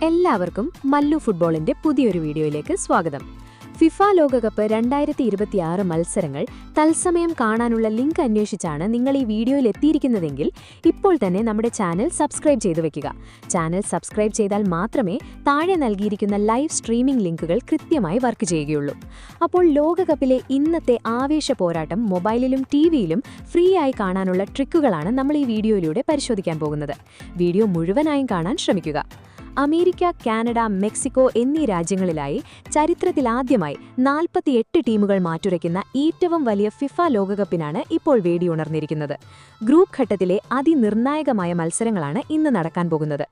എല്ലാവർക്കും മല്ലു ഫുട്ബോളിന്റെ പുതിയൊരു വീഡിയോയിലേക്ക് സ്വാഗതം. ഫിഫ ലോകകപ്പ് 2026 മത്സരങ്ങൾ തത്സമയം കാണാനുള്ള ലിങ്ക് അന്വേഷിച്ചാണ് നിങ്ങൾ ഈ വീഡിയോയിൽ എത്തിയിരിക്കുന്നതെങ്കിൽ ഇപ്പോൾ തന്നെ നമ്മുടെ ചാനൽ സബ്സ്ക്രൈബ് ചെയ്തു വെക്കുക. ചാനൽ സബ്സ്ക്രൈബ് ചെയ്താൽ മാത്രമേ താഴെ നൽകിയിരിക്കുന്ന ലൈവ് സ്ട്രീമിംഗ് ലിങ്കുകൾ കൃത്യമായി വർക്ക് ചെയ്യുകയുള്ളൂ. അപ്പോൾ ലോകകപ്പിലെ ഇന്നത്തെ ആവേശ പോരാട്ടം മൊബൈലിലും ടിവിയിലും ഫ്രീ ആയി കാണാനുള്ള ട്രിക്കുകളാണ് നമ്മൾ ഈ വീഡിയോയിലൂടെ പരിശോധിക്കാൻ പോകുന്നത്. വീഡിയോ മുഴുവനായും കാണാൻ ശ്രമിക്കുക. അമേരിക്ക, കാനഡ, മെക്സിക്കോ എന്നീ രാജ്യങ്ങളിലായി ചരിത്രത്തിലാദ്യമായി 48 ടീമുകൾ മാറ്റുരയ്ക്കുന്ന ഏറ്റവും വലിയ ഫിഫ ലോകകപ്പിനാണ് ഇപ്പോൾ വേദിയുണർന്നിരിക്കുന്നത്. ഗ്രൂപ്പ് ഘട്ടത്തിലെ അതിനിർണായകമായ മത്സരങ്ങളാണ് ഇന്ന് നടക്കാൻ പോകുന്നത്.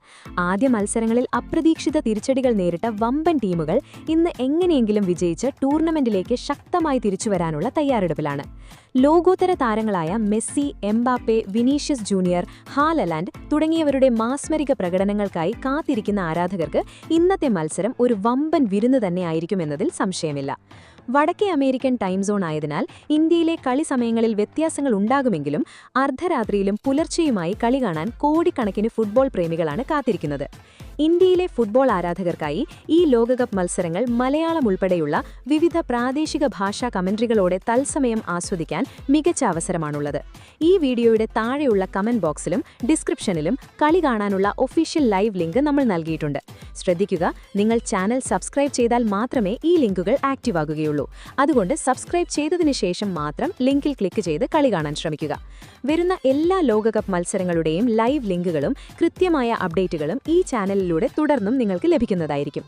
ആദ്യ മത്സരങ്ങളിൽ അപ്രതീക്ഷിത തിരിച്ചടികൾ നേരിട്ട വമ്പൻ ടീമുകൾ ഇന്ന് എങ്ങനെയെങ്കിലും വിജയിച്ച് ടൂർണമെന്റിലേക്ക് ശക്തമായി തിരിച്ചുവരാനുള്ള തയ്യാറെടുപ്പിലാണ്. ലോകോത്തര താരങ്ങളായ മെസ്സി, എംബാപ്പെ, വിനീഷ്യസ് ജൂനിയർ, ഹാലലാൻഡ് തുടങ്ങിയവരുടെ മാസ്മരിക പ്രകടനങ്ങൾക്കായി കാത്തിരിക്കുന്ന ആരാധകർക്ക് ഇന്നത്തെ മത്സരം ഒരു വമ്പൻ വിരുന്ന് തന്നെയായിരിക്കുമെന്നതിൽ സംശയമില്ല. വടക്കേ അമേരിക്കൻ ടൈം സോൺ ആയതിനാൽ ഇന്ത്യയിലെ കളി സമയങ്ങളിൽ വ്യത്യാസങ്ങൾ ഉണ്ടാകുമെങ്കിലും അർദ്ധരാത്രിയിലും പുലർച്ചെയുമായി കളി കാണാൻ കോടിക്കണക്കിന് ഫുട്ബോൾ പ്രേമികളാണ് കാത്തിരിക്കുന്നത്. ഇന്ത്യയിലെ ഫുട്ബോൾ ആരാധകർക്കായി ഈ ലോകകപ്പ് മത്സരങ്ങൾ മലയാളം ഉൾപ്പെടെയുള്ള വിവിധ പ്രാദേശിക ഭാഷാ കമന്ററികളോടെ തത്സമയം ആസ്വദിക്കാൻ മികച്ച അവസരമാണുള്ളത്. ഈ വീഡിയോയുടെ താഴെയുള്ള കമന്റ് ബോക്സിലും ഡിസ്ക്രിപ്ഷനിലും കളി കാണാനുള്ള ഒഫീഷ്യൽ ലൈവ് ലിങ്ക് നമ്മൾ നൽകിയിട്ടുണ്ട്. ശ്രദ്ധിക്കുക, നിങ്ങൾ ചാനൽ സബ്സ്ക്രൈബ് ചെയ്താൽ മാത്രമേ ഈ ലിങ്കുകൾ ആക്റ്റീവ് ആകുകയുള്ളൂ. അതുകൊണ്ട് സബ്സ്ക്രൈബ് ചെയ്തതിനു ശേഷം മാത്രം ലിങ്കിൽ ക്ലിക്ക് ചെയ്ത് കളി കാണാൻ ശ്രമിക്കുക. വരുന്ന എല്ലാ ലോകകപ്പ് മത്സരങ്ങളുടെയും ലൈവ് ലിങ്കുകളും കൃത്യമായ അപ്ഡേറ്റുകളും ഈ ചാനലിലൂടെ തുടർന്നും നിങ്ങൾക്ക് ലഭിക്കുന്നതായിരിക്കും.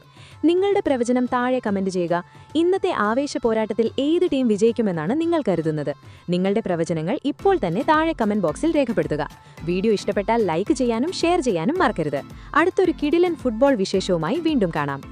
നിങ്ങളുടെ പ്രവചനം താഴെ കമന്റ് ചെയ്യുക. ഇന്നത്തെ ആവേശ പോരാട്ടത്തിൽ ഏത് ടീം വിജയിക്കുമെന്നാണ് നിങ്ങൾ കരുതുന്നത്? നിങ്ങളുടെ പ്രവചനങ്ങൾ ഇപ്പോൾ തന്നെ താഴെ കമന്റ് ബോക്സിൽ രേഖപ്പെടുത്തുക. വീഡിയോ ഇഷ്ടപ്പെട്ടാൽ ലൈക്ക് ചെയ്യാനും ഷെയർ ചെയ്യാനും മറക്കരുത്. അടുത്തൊരു കിടിലൻ ഫുട്ബോൾ വിശേഷവുമായി വീണ്ടും കാണാം.